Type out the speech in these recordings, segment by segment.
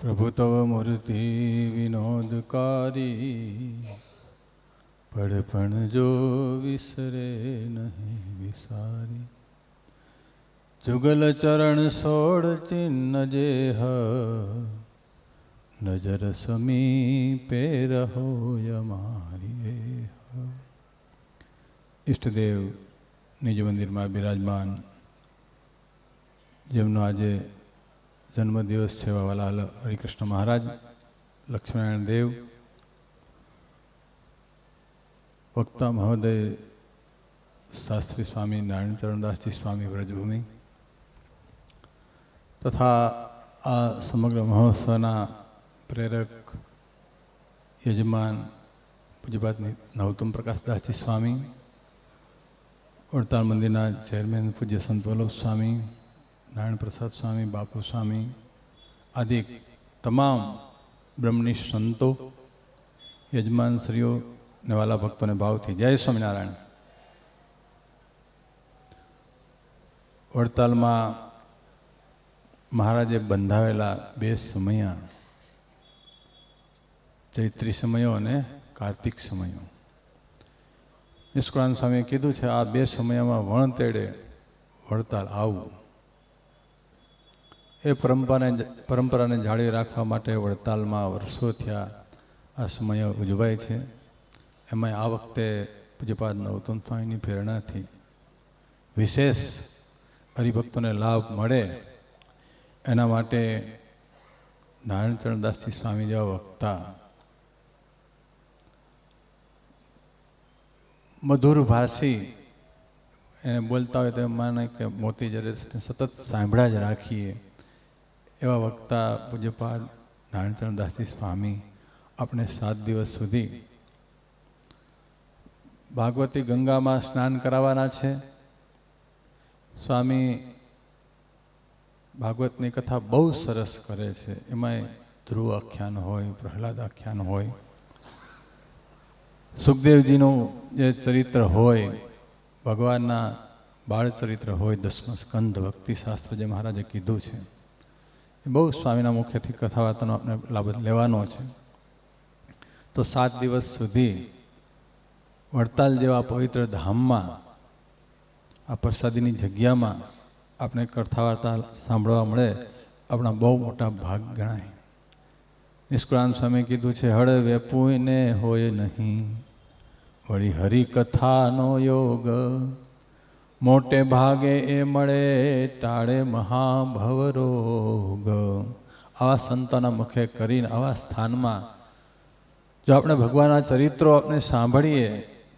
પ્રભુ તવ મૂર્તિ વિનોદકારી, પડપણ જો વિસરે નહીં વિસારી. જુગલ ચરણ સોળ ચિન્ન જેહ, નજર સમીપે રહો યમારી. ઈષ્ટદેવ નિજ મંદિરમાં બિરાજમાન, જેમનો આજે જન્મદિવસ છે વાલાલ હરિકૃષ્ણ મહારાજ, લક્ષ્મીનારાયણ દેવ, વક્તા મહોદય શાસ્ત્રી સ્વામી નારાયણ ચરણદાસજી સ્વામી વ્રજભૂમિ તથા આ સમગ્ર મહોત્સવના પ્રેરક યજમાન પૂજ્યપાદ નવતમ પ્રકાશદાસજી સ્વામી, વડતાલ મંદિરના ચેરમેન પૂજ્ય સંત વલ્લભ સ્વામી, નારાયણ પ્રસાદ સ્વામી, બાપુ સ્વામી આદિ તમામ બ્રહ્મનિષ્ઠ સંતો, યજમાન શ્રીઓ ને વાલા ભક્તોને ભાવથી જય સ્વામિનારાયણ. વડતાલમાં મહારાજે બંધાવેલા બે સમયા, ચૈત્રી સમયો અને કાર્તિક સમયો, નિષ્કુળાનંદ સ્વામીએ કીધું છે આ બે સમયમાં વણતેડે વડતાલ આવવું. એ પરંપરાને જાળવી રાખવા માટે વડતાલમાં વર્ષો થયા આ સમય ઉજવાય છે. એમાં આ વખતે પૂજ્યપાદ નવતમ સ્વામીની પ્રેરણાથી વિશેષ હરિભક્તોને લાભ મળે એના માટે નારાયણ ચરણદાસજી સ્વામી જેવા વક્તા મધુર ભાષી એને બોલતા હોય તો એમ માને કે મોતી જ્યારે સતત સાંભળ્યા જ રાખીએ એવા વક્તા પૂજ્યપાદ નારાયણ ચરણદાસજી સ્વામી આપણે 7 દિવસ સુધી ભાગવતી ગંગામાં સ્નાન કરાવવાના છે. સ્વામી ભાગવતની કથા બહુ સરસ કરે છે. એમાંય ધ્રુવ આખ્યાન હોય, પ્રહલાદ આખ્યાન હોય, સુખદેવજીનું જે ચરિત્ર હોય, ભગવાનના બાળ ચરિત્ર હોય, 10મો સ્કંદ ભક્તિશાસ્ત્ર જે મહારાજે કીધું છે એ બહુ સ્વામીના મુખ્યથી કથા વાર્તાનો આપણે લાભ લેવાનો છે. તો 7 દિવસ સુધી વડતાલ જેવા પવિત્ર ધામમાં, આ પ્રસાદીની જગ્યામાં આપણે કથા વાર્તા સાંભળવા મળે, આપણા બહુ મોટા ભાગ ગણાય. નિષ્કુળાનંદ સ્વામીએ કીધું છે હળ વેપુને હોય નહીં, વળી હરિકથાનો યોગ, મોટે ભાગે એ મળે ટાળે મહાભવરોગ. આવા સંતોના મુખે કરીને આવા સ્થાનમાં જો આપણે ભગવાનના ચરિત્રો આપણે સાંભળીએ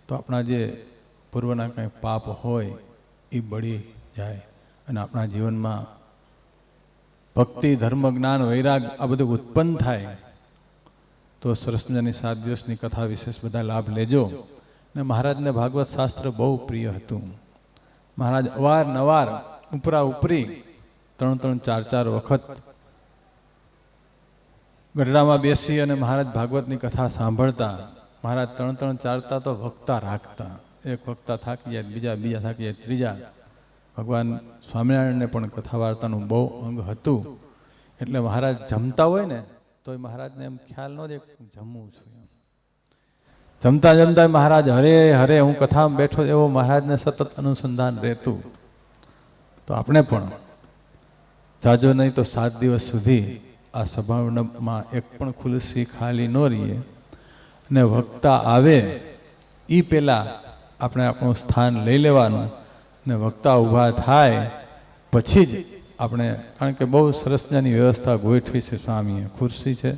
તો આપણા જે પૂર્વના કંઈ પાપ હોય એ બળી જાય અને આપણા જીવનમાં ભક્તિ, ધર્મ, જ્ઞાન, વૈરાગ આ બધું ઉત્પન્ન થાય. તો સરસ મજાની 7 દિવસની કથા વિશેષ બધા લાભ લેજો. ને મહારાજને ભાગવત શાસ્ત્ર બહુ પ્રિય હતું. મહારાજ અવારનવાર ઉપરા ઉપરી 3-3, 4-4 વખત ગઢડામાં બેસી અને મહારાજ ભાગવતની કથા સાંભળતા. મહારાજ 3-3, 4 તો વક્તા રાખતા. એક વક્તા થાકી જાય, બીજા થાકી જાય, ત્રીજા. ભગવાન સ્વામિનારાયણને પણ કથા વાર્તાનું બહુ અંગ હતું. એટલે મહારાજ જમતા હોય ને તો મહારાજને એમ ખ્યાલ ન દે જમું છું. જમતા જમતા મહારાજ હરે હરે હું કથામાં બેઠો, એવો મહારાજને સતત અનુસંધાન રહેતું. તો આપણે પણ જાજો નહીં તો 7 દિવસ સુધી આ સભામાં એક પણ ખુરશી ખાલી ન રહીએ અને વક્તા આવે એ પહેલાં આપણે આપણું સ્થાન લઈ લેવાનું ને વક્તા ઊભા થાય પછી જ આપણે, કારણ કે બહુ સરસ મજાની વ્યવસ્થા ગોઠવી છે સ્વામીએ. ખુરશી છે,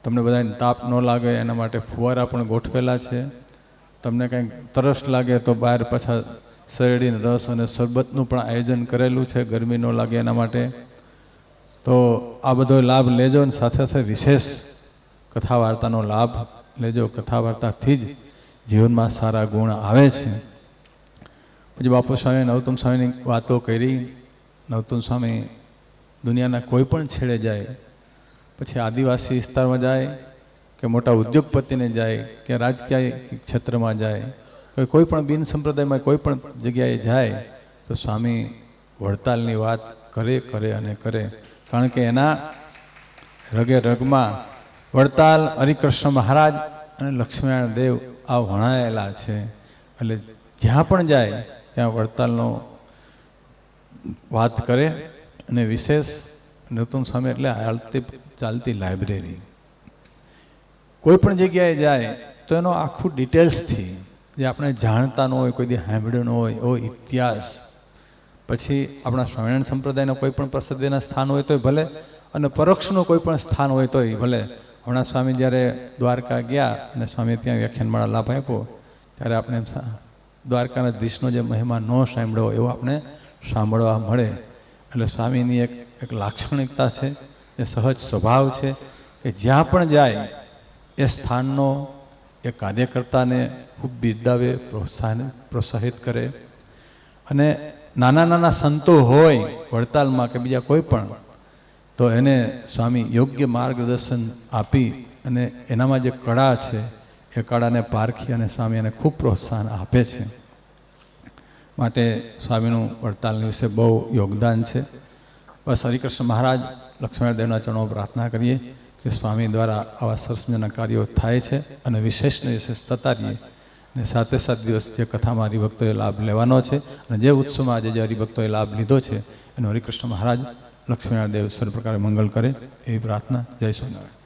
તમને બધાને તાપ ન લાગે એના માટે ફુવારા પણ ગોઠવેલા છે. તમને કંઈક તરસ લાગે તો બહાર પાછા શેરડીનો રસ અને શરબતનું પણ આયોજન કરેલું છે, ગરમી ન લાગે એના માટે. તો આ બધો લાભ લેજો અને સાથે સાથે વિશેષ કથા વાર્તાનો લાભ લેજો. કથા વાર્તાથી જ જીવનમાં સારા ગુણ આવે છે. પછી બાપુ સ્વામી નવતમ સ્વામીની વાતો કરી. નવતમ સ્વામી દુનિયાના કોઈ પણ છેડે જાય, પછી આદિવાસી વિસ્તારમાં જાય કે મોટા ઉદ્યોગપતિને જાય કે રાજકીય ક્ષેત્રમાં જાય, કોઈ પણ બિન સંપ્રદાયમાં કોઈ પણ જગ્યાએ જાય તો સ્વામી વડતાલની વાત કરે અને કરે. કારણ કે એના રગે રગમાં વડતાલ હરિકૃષ્ણ મહારાજ અને લક્ષ્મીનારાયણ દેવ આ વણાયેલા છે. એટલે જ્યાં પણ જાય ત્યાં વડતાલનો વાત કરે. અને વિશેષ નૂતન સ્વામી એટલે ચાલતી લાઇબ્રેરી. કોઈ પણ જગ્યાએ જાય તો એનો આખું ડિટેલ્સથી જે આપણે જાણતા ન હોય, કોઈ દી સાંભળ્યું ન હોય એવો ઇતિહાસ, પછી આપણા સ્વામિનારાયણ સંપ્રદાયના કોઈ પણ પ્રસિદ્ધિના સ્થાન હોય તોય ભલે, અને પરોક્ષનું કોઈ પણ સ્થાન હોય તોય ભલે. હમણાં સ્વામી જ્યારે દ્વારકા ગયા અને સ્વામી ત્યાં વ્યાખ્યાનમાળા લાભ આપ્યો ત્યારે આપણે દ્વારકાના દીશનો જે મહિમા ન સાંભળ્યો એવો આપણે સાંભળવા મળે. એટલે સ્વામીની એક લાક્ષણિકતા છે, એ સહજ સ્વભાવ છે કે જ્યાં પણ જાય એ સ્થાનનો એ કાર્યકર્તાને ખૂબ બિરદાવે, પ્રોત્સાહિત કરે. અને નાના નાના સંતો હોય વડતાલમાં કે બીજા કોઈ પણ, તો એને સ્વામી યોગ્ય માર્ગદર્શન આપી અને એનામાં જે કળા છે એ કળાને પારખી અને સ્વામી એને ખૂબ પ્રોત્સાહન આપે છે. માટે સ્વામીનું વડતાલની વિશે બહુ યોગદાન છે. બસ હરિકૃષ્ણ મહારાજ લક્ષ્મણ દેવના ચરણો પ્રાર્થના કરીએ કે સ્વામી દ્વારા આવા સરસ મજાના કાર્યો થાય છે અને વિશેષને વિશેષ થતા રહીએ. અને સાથે 7 દિવસ જે કથામાં હરિભક્તોએ લાભ લેવાનો છે અને જે ઉત્સવમાં આજે જે હરિભક્તોએ લાભ લીધો છે એનો હરિકૃષ્ણ મહારાજ લક્ષ્મીનારાયણ દેવ સર્વ પ્રકારે મંગળ કરે એવી પ્રાર્થના. જય સ્વામિનારાયણ.